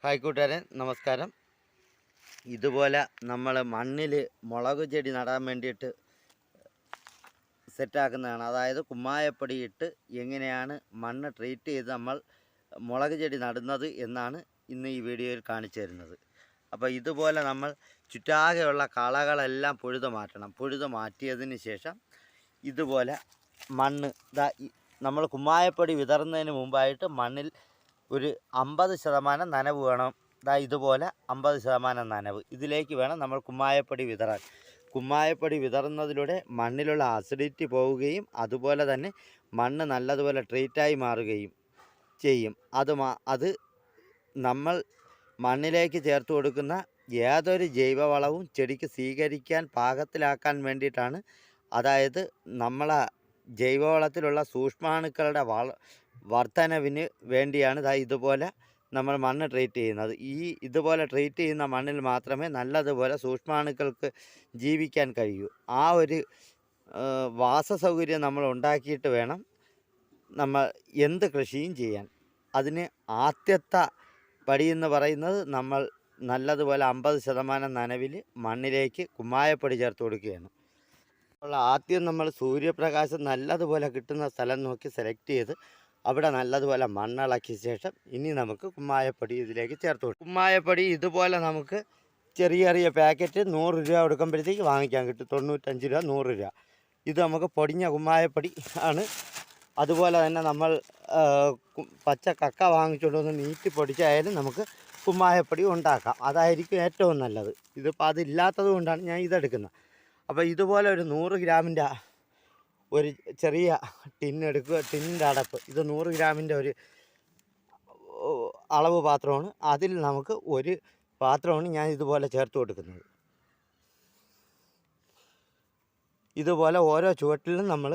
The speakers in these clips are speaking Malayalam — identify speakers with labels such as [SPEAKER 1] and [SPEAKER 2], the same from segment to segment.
[SPEAKER 1] ഹായ് കൂട്ടുകാരെ, നമസ്കാരം. ഇതുപോലെ നമ്മൾ മണ്ണിൽ മുളക് ചെടി നടാൻ വേണ്ടിയിട്ട് സെറ്റാക്കുന്നതാണ്. അതായത് കുമ്മായപ്പൊടി ഇട്ട് എങ്ങനെയാണ് മണ്ണ് ട്രീറ്റ് ചെയ്ത് നമ്മൾ മുളക് ചെടി നടുന്നത് എന്നാണ് ഇന്ന് ഈ വീഡിയോയിൽ കാണിച്ചു തരുന്നത്. അപ്പോൾ ഇതുപോലെ നമ്മൾ ചുറ്റാകെയുള്ള കളകളെല്ലാം പൊഴുതു മാറ്റണം. പൊഴുതു മാറ്റിയതിന് ശേഷം ഇതുപോലെ മണ്ണ് നമ്മൾ കുമ്മായപ്പൊടി വിതറുന്നതിന് മുമ്പായിട്ട് മണ്ണിൽ ഒരു 50% നനവ് വേണം. ഇതുപോലെ 50% നനവ് ഇതിലേക്ക് വേണം നമ്മൾ കുമ്മായപ്പൊടി വിതറാൻ. കുമ്മായപ്പൊടി വിതറുന്നതിലൂടെ മണ്ണിലുള്ള അസിഡിറ്റി പോവുകയും അതുപോലെ തന്നെ മണ്ണ് നല്ലതുപോലെ ട്രീറ്റായി മാറുകയും ചെയ്യും. അത് നമ്മൾ മണ്ണിലേക്ക് ചേർത്ത് കൊടുക്കുന്ന ഏതൊരു ജൈവവളവും ചെടിക്ക് സ്വീകരിക്കാൻ പാകത്തിലാക്കാൻ വേണ്ടിയിട്ടാണ്. അതായത് നമ്മളെ ജൈവവളത്തിലുള്ള സൂക്ഷ്മാണുക്കളുടെ വർധനവിന് വേണ്ടിയാണ് ഇതുപോലെ നമ്മൾ മണ്ണ് ട്രീറ്റ് ചെയ്യുന്നത്. ഇതുപോലെ ട്രീറ്റ് ചെയ്യുന്ന മണ്ണിൽ മാത്രമേ നല്ലതുപോലെ സൂക്ഷ്മാണുക്കൾക്ക് ജീവിക്കാൻ കഴിയൂ. ആ ഒരു വാസസൗകര്യം നമ്മൾ ഉണ്ടാക്കിയിട്ട് വേണം നമ്മൾ എന്ത് കൃഷിയും ചെയ്യാൻ. അതിന് ആദ്യത്തെ പടിയെന്ന് പറയുന്നത് നമ്മൾ നല്ലതുപോലെ 50% നനവിൽ മണ്ണിലേക്ക് കുമ്മായപ്പൊടി ചേർത്ത് കൊടുക്കുകയാണ്. അപ്പോൾ ആദ്യം നമ്മൾ സൂര്യപ്രകാശം നല്ലതുപോലെ കിട്ടുന്ന സ്ഥലം നോക്കി സെലക്ട് ചെയ്ത് അവിടെ നല്ലതുപോലെ മണ്ണിളക്കിയ ശേഷം ഇനി നമുക്ക് കുമ്മായപ്പൊടി ഇതിലേക്ക് ചേർത്ത് കൊടുക്കും. കുമ്മായപ്പൊടി ഇതുപോലെ നമുക്ക് ചെറിയ ചെറിയ പാക്കറ്റ് 100 രൂപ കൊടുക്കുമ്പോഴത്തേക്ക് വാങ്ങിക്കാൻ കിട്ടും. 95 രൂപ, 100 രൂപ. ഇത് നമുക്ക് പൊടിഞ്ഞ കുമ്മായപ്പൊടി ആണ്. അതുപോലെ തന്നെ നമ്മൾ പച്ച കക്ക വാങ്ങിച്ചുകൊണ്ട് വന്ന് നീട്ടി പൊടിച്ചായാലും നമുക്ക് കുമ്മായപ്പൊടി ഉണ്ടാക്കാം. അതായിരിക്കും ഏറ്റവും നല്ലത്. ഇതിപ്പോൾ അതില്ലാത്തത് കൊണ്ടാണ് ഞാൻ ഇതെടുക്കുന്നത്. അപ്പോൾ ഇതുപോലെ ഒരു 100 ഗ്രാമിൻ്റെ ഒരു ചെറിയ ടിന്നെടുക്കുക. ടിന്നിൻ്റെ അടപ്പ് ഇത് 100 ഗ്രാമിൻ്റെ ഒരു അളവ് പാത്രമാണ്. അതിൽ നമുക്ക് ഒരു പാത്രമാണ് ഞാൻ ഇതുപോലെ ചേർത്ത് കൊടുക്കുന്നത്. ഇതുപോലെ ഓരോ ചുവട്ടിലും നമ്മൾ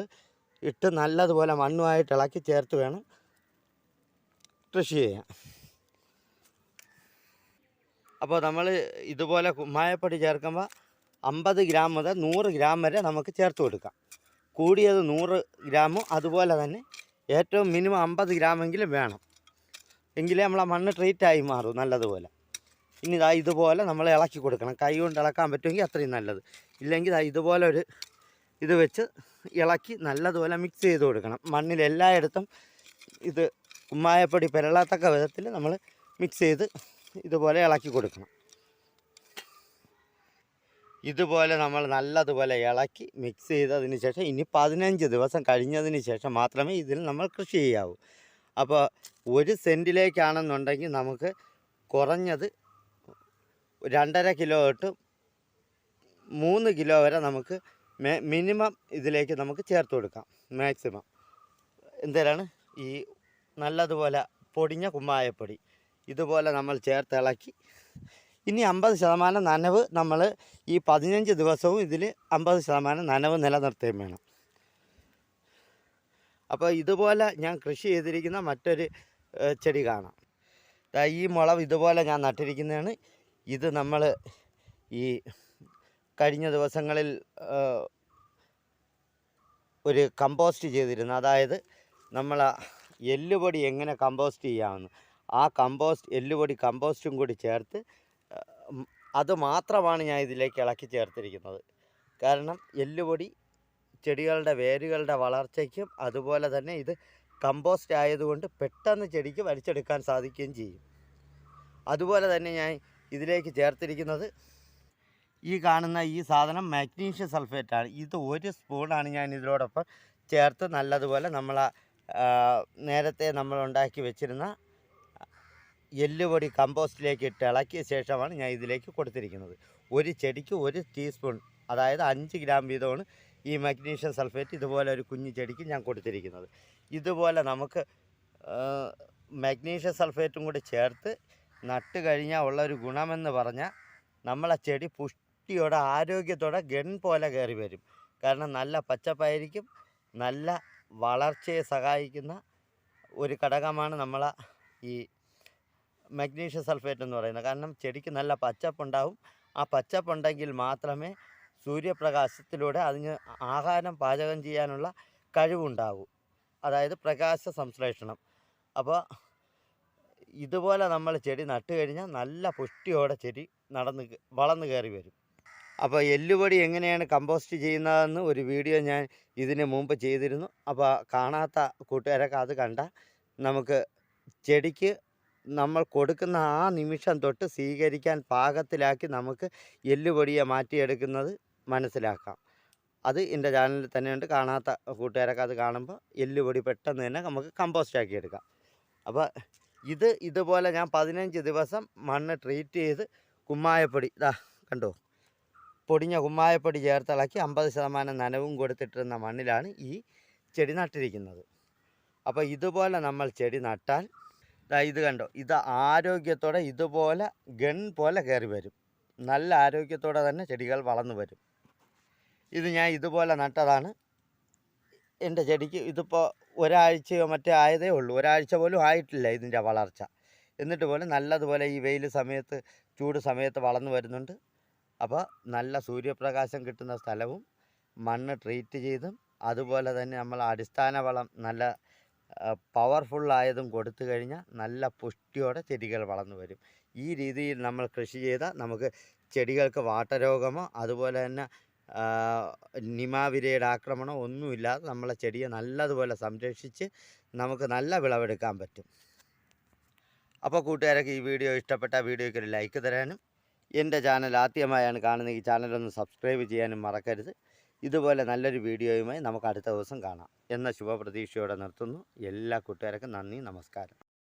[SPEAKER 1] ഇട്ട് നല്ലതുപോലെ മണ്ണുമായിട്ട് ഇളക്കി ചേർത്ത് വേണം കൃഷി ചെയ്യാൻ. അപ്പോൾ നമ്മൾ ഇതുപോലെ കുമ്മായപ്പൊടി ചേർക്കുമ്പോൾ 50 ഗ്രാം മുതൽ 100 ഗ്രാം വരെ നമുക്ക് ചേർത്ത് കൊടുക്കാം. കൂടിയത് 100 ഗ്രാമും അതുപോലെ തന്നെ ഏറ്റവും മിനിമം 50 ഗ്രാമെങ്കിലും വേണം. എങ്കിലേ നമ്മളെ മണ്ണ് ട്രീറ്റായി മാറും നല്ലതുപോലെ. ഇനി ഇതുപോലെ നമ്മൾ ഇളക്കി കൊടുക്കണം. കൈ കൊണ്ട് ഇളക്കാൻ പറ്റുമെങ്കിൽ അത്രയും നല്ലത്. ഇല്ലെങ്കിൽ ഇതുപോലെ ഒരു ഇത് വെച്ച് ഇളക്കി നല്ലതുപോലെ മിക്സ് ചെയ്ത് കൊടുക്കണം. മണ്ണിൽ എല്ലായിടത്തും ഇത് കുമ്മായപ്പൊടി പെരളാത്തക്ക വിധത്തിൽ നമ്മൾ മിക്സ് ചെയ്ത് ഇതുപോലെ ഇളക്കി കൊടുക്കണം. ഇതുപോലെ നമ്മൾ നല്ലതുപോലെ ഇളക്കി മിക്സ് ചെയ്തതിന് ശേഷം ഇനി 15 ദിവസം കഴിഞ്ഞതിന് ശേഷം മാത്രമേ ഇതിൽ നമ്മൾ കൃഷി ചെയ്യാവൂ. അപ്പോൾ 1 സെൻറ്റിലേക്കാണെന്നുണ്ടെങ്കിൽ നമുക്ക് കുറഞ്ഞത് 2.5 കിലോ തൊട്ട് 3 കിലോ വരെ നമുക്ക് മിനിമം ഇതിലേക്ക് നമുക്ക് ചേർത്ത് കൊടുക്കാം. മാക്സിമം എന്തേലാണ് ഈ നല്ലതുപോലെ പൊടിഞ്ഞ കുമ്മായപ്പൊടി ഇതുപോലെ നമ്മൾ ചേർത്ത് ഇളക്കി ഇനി 50% നനവ് നമ്മൾ ഈ 15 ദിവസവും ഇതിൽ 50% നനവ് നിലനിർത്തുകയും വേണം. അപ്പോൾ ഇതുപോലെ ഞാൻ കൃഷി ചെയ്തിരിക്കുന്ന മറ്റൊരു ചെടി കാണാം. ഈ മുളക് ഇതുപോലെ ഞാൻ നട്ടിരിക്കുന്നതാണ്. ഇത് നമ്മൾ ഈ കഴിഞ്ഞ ദിവസങ്ങളിൽ ഒരു കമ്പോസ്റ്റ് ചെയ്തിരുന്നു. അതായത് നമ്മൾ എല്ലുപൊടി എങ്ങനെ കമ്പോസ്റ്റ് ചെയ്യാമെന്ന് ആ എല്ലുപൊടി കമ്പോസ്റ്റും കൂടി ചേർത്ത് അത് മാത്രമാണ് ഞാൻ ഇതിലേക്ക് ഇളക്കി ചേർത്തിരിക്കുന്നത്. കാരണം എല്ലുപൊടി ചെടികളുടെ വേരുകളുടെ വളർച്ചയ്ക്കും അതുപോലെ തന്നെ ഇത് കമ്പോസ്റ്റ് ആയതുകൊണ്ട് പെട്ടെന്ന് ചെടിക്ക് വലിച്ചെടുക്കാൻ സാധിക്കുകയും ചെയ്യും. അതുപോലെ തന്നെ ഞാൻ ഇതിലേക്ക് ചേർത്തിരിക്കുന്നത് ഈ കാണുന്ന ഈ സാധനം മാഗ്നീഷ്യം സൾഫേറ്റാണ്. ഇത് 1 സ്പൂണാണ് ഞാൻ ഇതിനോടൊപ്പം ചേർത്ത് നല്ലതുപോലെ നേരത്തെ നമ്മൾ ഉണ്ടാക്കി വെച്ചിരുന്ന എല്ലുപൊടി കമ്പോസ്റ്റിലേക്ക് ഇട്ട് ഇളക്കിയ ശേഷമാണ് ഞാൻ ഇതിലേക്ക് കൊടുത്തിരിക്കുന്നത്. ഒരു ചെടിക്ക് 1 ടീസ്പൂൺ, അതായത് 5 ഗ്രാം വീതമാണ് ഈ മഗ്നീഷ്യം സൾഫേറ്റ് ഇതുപോലെ ഒരു കുഞ്ഞു ചെടിക്ക് ഞാൻ കൊടുത്തിരിക്കുന്നത്. ഇതുപോലെ നമുക്ക് മഗ്നീഷ്യം സൾഫേറ്റും കൂടി ചേർത്ത് നട്ട് കഴിഞ്ഞാൽ ഉള്ളൊരു ഗുണമെന്ന് പറഞ്ഞാൽ നമ്മളെ ചെടി പുഷ്ടിയോടെ ആരോഗ്യത്തോടെ ഗൺ പോലെ കയറി വരും. കാരണം നല്ല പച്ചപ്പായിരിക്കും. നല്ല വളർച്ചയെ സഹായിക്കുന്ന ഒരു ഘടകമാണ് നമ്മളെ ഈ മഗ്നീഷ്യം സൾഫേറ്റ് എന്ന് പറയുന്നത്. കാരണം ചെടിക്ക് നല്ല പച്ചപ്പുണ്ടാവും. ആ പച്ചപ്പുണ്ടെങ്കിൽ മാത്രമേ സൂര്യപ്രകാശത്തിലൂടെ അതിന് ആഹാരം പാചകം ചെയ്യാനുള്ള കഴിവുണ്ടാകൂ. അതായത് പ്രകാശ സംശ്ലേഷണം. അപ്പോൾ ഇതുപോലെ നമ്മൾ ചെടി നട്ട് കഴിഞ്ഞാൽ നല്ല പുഷ്ടിയോടെ ചെടി വളർന്നു കയറി വരും. അപ്പോൾ എല്ലുപൊടി എങ്ങനെയാണ് കമ്പോസ്റ്റ് ചെയ്യുന്നതെന്ന് ഒരു വീഡിയോ ഞാൻ ഇതിന് മുമ്പ് ചെയ്തിരുന്നു. അപ്പോൾ കാണാത്ത കൂട്ടുകാരൊക്കെ അത് കണ്ടാൽ നമുക്ക് ചെടിക്ക് നമ്മൾ കൊടുക്കുന്ന ആ നിമിഷം തൊട്ട് സ്വീകരിക്കാൻ പാകത്തിലാക്കി നമുക്ക് എല്ലുപൊടിയെ മാറ്റിയെടുക്കുന്നത് മനസ്സിലാക്കാം. അത് എൻ്റെ ചാനലിൽ തന്നെയുണ്ട്. കാണാത്ത കൂട്ടുകാരൊക്കെ അത് കാണുമ്പോൾ എല്ലുപൊടി പെട്ടെന്ന് തന്നെ നമുക്ക് കമ്പോസ്റ്റ് ആക്കി എടുക്കാം. അപ്പോൾ ഇതുപോലെ ഞാൻ 15 ദിവസം മണ്ണ് ട്രീറ്റ് ചെയ്ത് കുമ്മായപ്പൊടി കണ്ടോ, പൊടിഞ്ഞ കുമ്മായപ്പൊടി ചേർത്തിളക്കി 50% നനവും കൊടുത്തിട്ടിരുന്ന മണ്ണിലാണ് ഈ ചെടി നട്ടിരിക്കുന്നത്. അപ്പോൾ ഇതുപോലെ നമ്മൾ ചെടി നട്ടാൽ ഇത് കണ്ടോ, ഇത് ആരോഗ്യത്തോടെ ഇതുപോലെ ഗൺ പോലെ കയറി വരും. നല്ല ആരോഗ്യത്തോടെ തന്നെ ചെടികൾ വളർന്നു വരും. ഇത് ഞാൻ ഇതുപോലെ നട്ടതാണ്. എൻ്റെ ചെടിക്ക് ഇതിപ്പോൾ ഒരാഴ്ചയോ മറ്റേ ആയതേ ഉള്ളൂ. ഒരാഴ്ച പോലും ആയിട്ടില്ല ഇതിൻ്റെ വളർച്ച. എന്നിട്ട് പോലും നല്ലതുപോലെ ഈ വെയിൽ സമയത്ത്, ചൂട് സമയത്ത് വളർന്നു വരുന്നുണ്ട്. അപ്പോൾ നല്ല സൂര്യപ്രകാശം കിട്ടുന്ന സ്ഥലവും മണ്ണ് ട്രീറ്റ് ചെയ്തും അതുപോലെ തന്നെ നമ്മൾ അടിസ്ഥാന വളം നല്ല പവർഫുള്ളായതും കൊടുത്തു കഴിഞ്ഞാൽ നല്ല പുഷ്ടിയോടെ ചെടികൾ വളർന്നു വരും. ഈ രീതിയിൽ നമ്മൾ കൃഷി ചെയ്താൽ നമുക്ക് ചെടികൾക്ക് വാട്ടരോഗമോ അതുപോലെ തന്നെ നിമാവിരയുടെ ആക്രമണം ഒന്നുമില്ലാതെ നമ്മളെ ചെടിയെ നല്ലതുപോലെ സംരക്ഷിച്ച് നമുക്ക് നല്ല വിളവെടുക്കാൻ പറ്റും. അപ്പോൾ കൂട്ടുകാരൊക്കെ ഈ വീഡിയോ ഇഷ്ടപ്പെട്ട വീഡിയോയ്ക്ക് ഒരു ലൈക്ക് തരാനും, എൻ്റെ ചാനൽ ആദ്യമായാണ് കാണുന്നത് ഈ ചാനലൊന്ന് സബ്സ്ക്രൈബ് ചെയ്യാനും മറക്കരുത്. ഇതുപോലെ നല്ലൊരു വീഡിയോയുമായി നമുക്ക് അടുത്ത ദിവസം കാണാം എന്ന ശുഭപ്രതീക്ഷയോടെ നിർത്തുന്നു. എല്ലാ കൂട്ടുകാർക്കും നന്ദി, നമസ്കാരം.